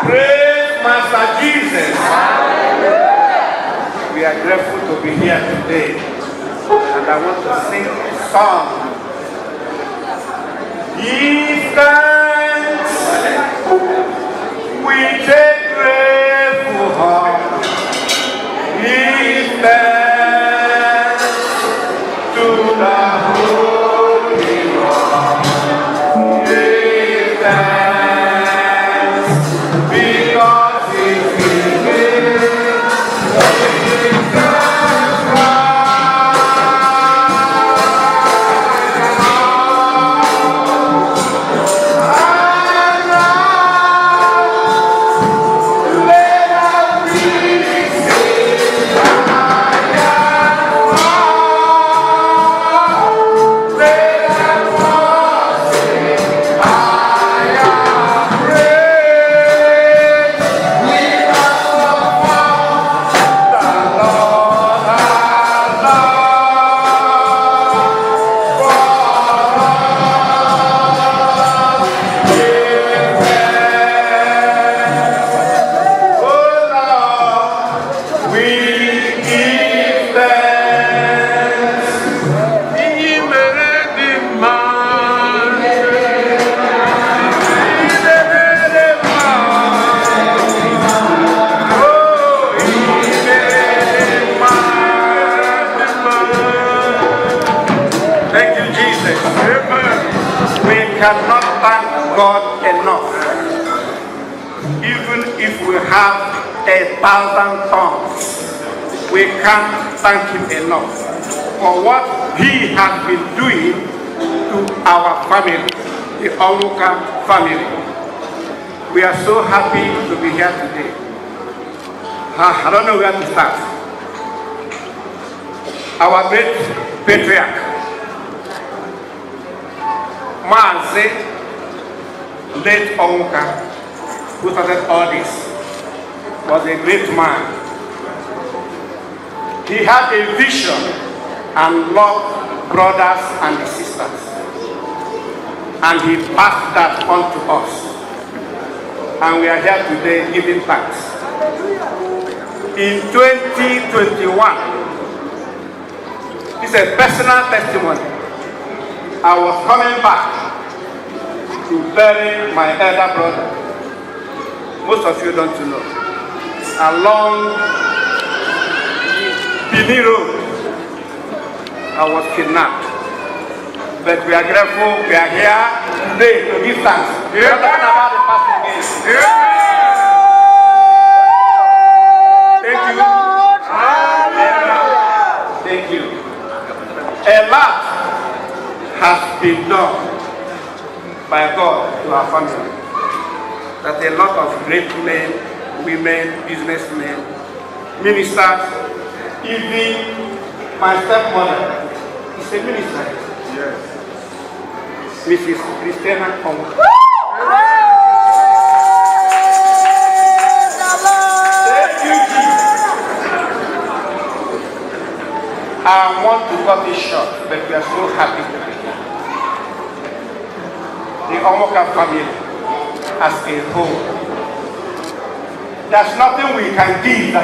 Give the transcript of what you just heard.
Praise Master Jesus. We are grateful to be here today. And I want to sing a song. Give thanks with a grateful heart. Give thanks to the Holy One. Give thanks because He's given. Cannot thank God enough. Even if we have 1,000 tongues, we can't thank Him enough for what He has been doing to our family, the Onwuka family. We are so happy to be here today. I don't know where to start. Our great patriarch, Mazi, late Onwuka, who started all this, was a great man. He had a vision and loved brothers and sisters. And he passed that on to us. And we are here today giving thanks. In 2021, this is a personal testimony. I was coming back to bury my elder brother. Most of you don't know. Along Benin Road, I was kidnapped. But we are grateful we are here today to give thanks. We are talking about the past again. Thank you. Thank you. A lot has been done by God to our family. That a lot of great men, women, businessmen, ministers, even my stepmother is a minister. Yes. Mrs. Christiana Onwuka. Thank you, Jesus. I want to cut it short, but we are so happy to be here. The Onwuka family as a whole. There's nothing we can give that